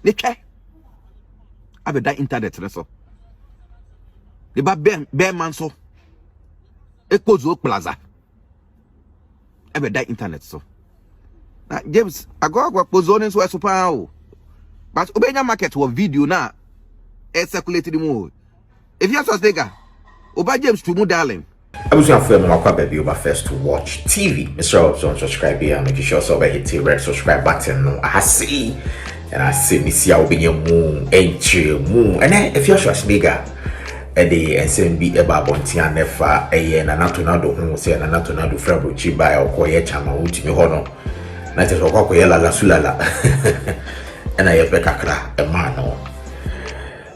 ne twa abeda internet ne so de ba be man so ekozo plaza abeda internet so na James agwa pozo ne so esopa o but obenya market wo video na e circulated mo AFIA SCHWARZENEGGER oba James to mu darling I was going to film my baby over first to watch TV. Mr. Robson, subscribe here and make sure so hit the red subscribe button. No, I see me see how be moon, moon, and then if you're SCHWARZENEGGER, the SMB eba bonti and nefa a na natonado who say na natonado frabo chiba or koye chama uti mi hono. Na te so ko yela la sulala. And I have kakra e man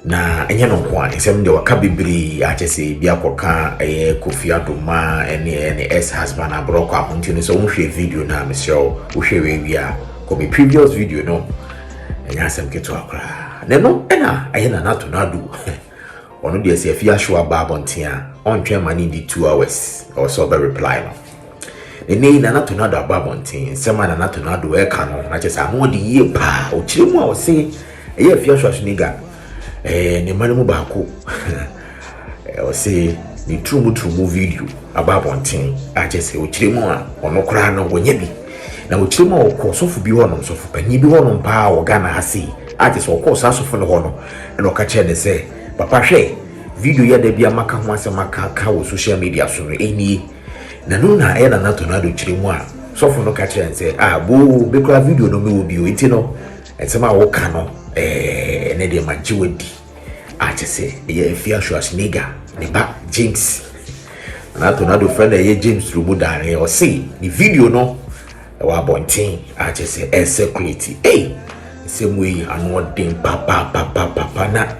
na enye no kwa nsem de waka bibiri achese bia koka Kofi Adoma ene ex husband abroko ahontini so wohwe video na mesho wohwe we bia ko me previous video no enya asem keto akra ne no ena aye na nato nadu ono de se afia show ababontia on twen mani di 2 hours or so be reply no ene na nato nadu ababontia nsema na nato nadu e ka no na chese amo de ye pa o chiremu a o se eye afia SCHWARZENEGGER ne manu baako o say ni true video about one thing I just say o chiremu a ono kra no wonya bi na o chiremu o ko sofu bi hono sofu panyi bi hono pa o Ghana hasi I just o ko sofu no hono no ka che ne say papa hwe video ya da bia maka ho asema ka wo social media so eni na no na e na nato na do chiremu a sofu no ka che say bo be kra video no me obi o enti no ensema wo ka no ne de majiwedi achese ye AFIA SCHWARZENEGGER ne ba James na to na do friend ye James rubu dare o see the video no wa bontin achese security same way anu odin papa na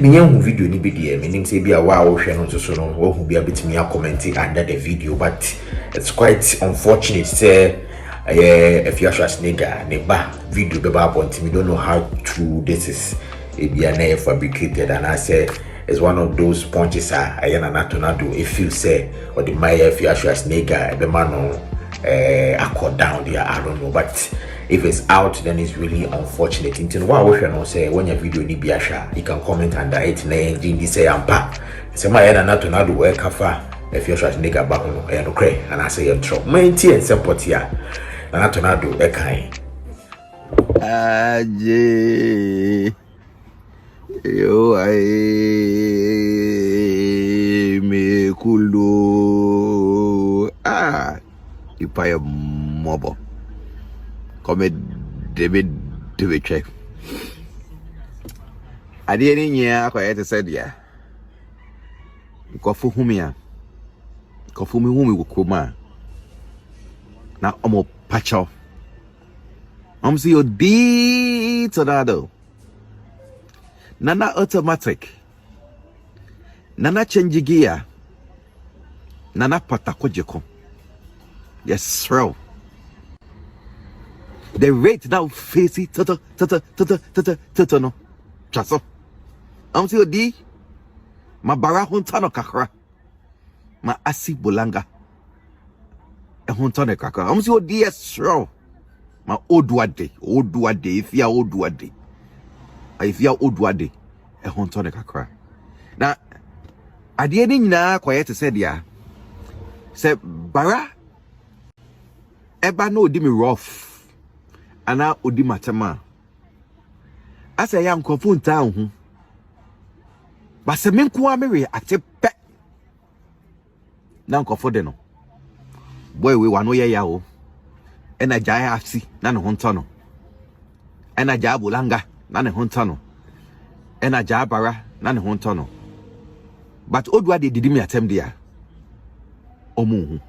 minya hu video ni Bideo menim say bia wa wo hwe no so no wo hu bia betimi a comment under the video but it's quite unfortunate say AFIA SCHWARZENEGGER ne ba video be ba bontin we don't know how true this is a fabricated and I say it's one of those punches I na natonado if you say or the my AFIA SCHWARZENEGGER the man accord down there I don't know but if it's out then it's really unfortunate until what we can say when your video ni biasha you can comment under it na engine say ampa say my na natonado we kafa AFIA SCHWARZENEGGER ba no no cret and I say you drop maintain and support here na natonado e kan aje yo me kulo ipaya mobo come David check ade ni nya kwa yete said ya ko fu humia ko fu mi humi ko na omo pacho see your D tornado. Nana automatic. Nana change gear. Nana patakojeko. Yes, bro. The rate now face it no. Chaso. See your D. Ma bara huntano kakra. Ma asi bolanga. E huntano kakra. See your D. Yes, bro. Ma oduade AFIA oduade AFIA oduade e honto ne kakra na ade ni nyina kwayete said ya se bara eba na odi mi rough ana odi matama asa ya nkofo nta hu ba se menko amere atepe na nkofo de no boy we wa no ye ya o ena jaya afsi na ne hontono ena jaya bulanga na ne hontono ena jaya bara na ne hontono but odwa de didi mi atem dia omu hu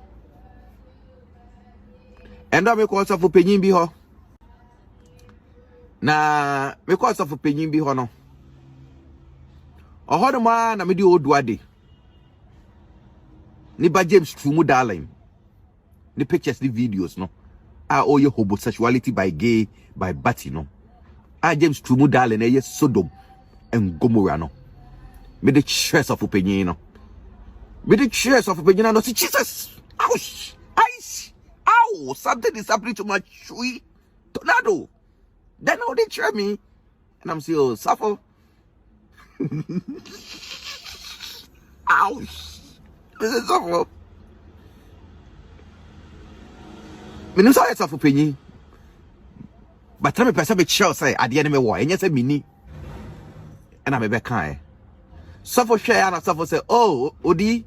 enda me ko so fo penyin bi ho na me ko so fo penyin bi ho no ohodo ma na me di odwa de ni ba James Trumu darling ni pictures ni videos no all your homosexuality by gay by batty no James Trumu darling ye Sodom and Gomorrah no me the chest of opinion no me the chest of opinion no see Jesus ouch ice ow something is happening to my tree tornado Then now they try me. And I'm saying, oh, suffer. Ouch. This is suffer. Me no say suffer penny. But tell me person be sure say at the end me war. And you say mini. And I'm a back kind. Suffer share and suffer say, oh, Odi.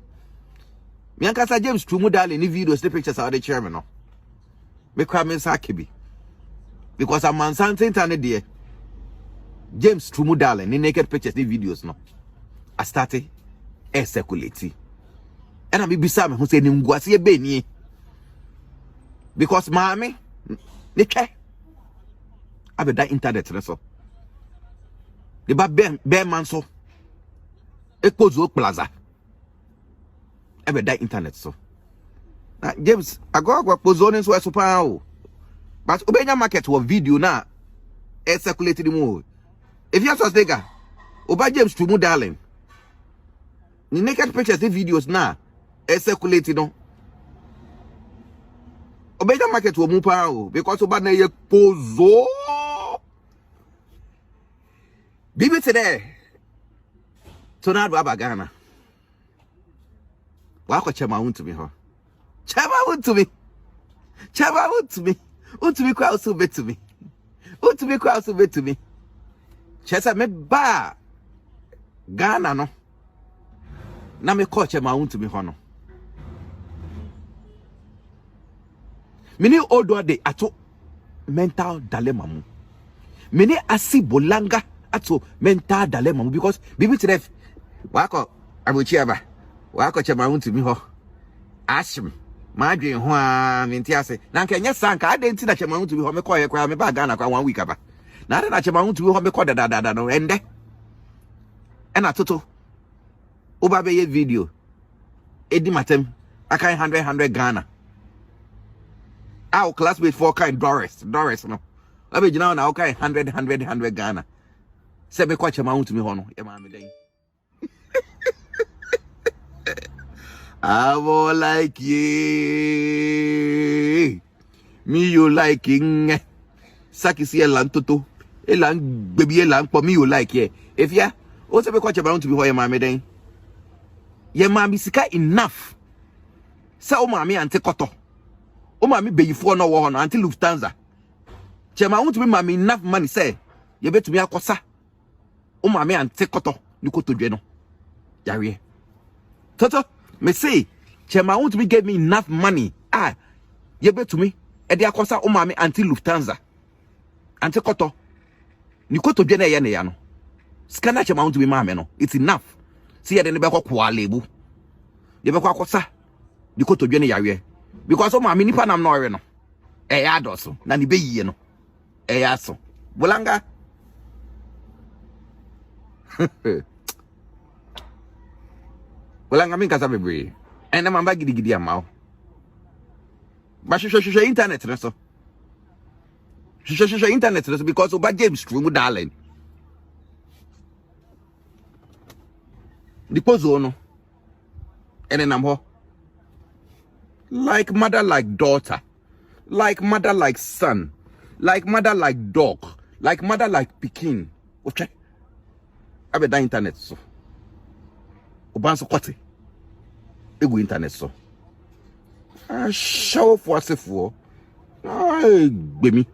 Me and Kasa James Trumu darling in videos, the pictures are the chairman. No. Me cry me sakibi. Because I'm on something internet there. James Trumu darling in naked pictures, the videos no. I started a circulate. And I be beside me who say Nimguasi Beni. Because mommy, Nika, I be that internet so. The bear man so. Ekozo Plaza. I be that internet so. Now, James, I go pozoning so super. But Obenya market was video now. A circulated mode. If you're so bigger, Oba James Trumu darling. The naked pictures, the videos now. A circulated no. Obenya market was move because Oba na ye pozo. Bibi today. So now Baba Ghana. Wako chema unto me ho. Chema unto me. Chema unto me. Unto me kwa also bet to me. Unto me kwa also bet to me. Chesa me ba Ghana no. Na me ko chema unto me ho no. Mini odo de ato mental dilemma mu. Mini asi bolanga ato mental dilemma mu because bibi today wako abuchiaba wako chema unto me ho. Ashim my dream ho a minti ase na nka nya sanka adenti na chema unto me ho me koye kwa me ba Ghana kwa 1 week aba na na chema unto me ho me ko da no ende ena toto oba be ye video edi matem akai 100 Ghana our classmate for kind Doris no abi jina na okay 100 Ghana se me ko chema unto me ho no ye ma me den I will like ye. Me you liking. Saki si elan toto. Elan baby elan for me you like ye. If ya, also be quite about to be who your mammy then. Ye mammy sika enough. Sa o mammy ante koto. O mammy be you for no one until Lufthansa. Chema want to be mammy enough money say. Ye bet to me akosa. O mammy ante koto. You go to Jeno. Yari. Toto. Me say, Chema want to be give me enough money. Ah, you bet to me. E dia kosa o mami anti Lufthansa. Anti koto. Ni koto dwene ye ne ya no. Scanner Chema want to be mami no. It's enough. See ya de ne be kwa lebu. Ye be kwa kosa. Ni koto dwene yawe. Because o mami nipa nam no ore no. E ya doso. Na ni be yie no. E ya so. Bolanga. Well, I'm going to be and I'm back gidi amount. But she internet so. She internet so because Oba James Trumu darling. The puzzle no. And then I'm like mother like daughter, like mother like son, like mother like dog, like mother like Pekin. Okay. I be that internet so. Obanso kwate. Ego internet so. Show for us for. Ay, gbemi.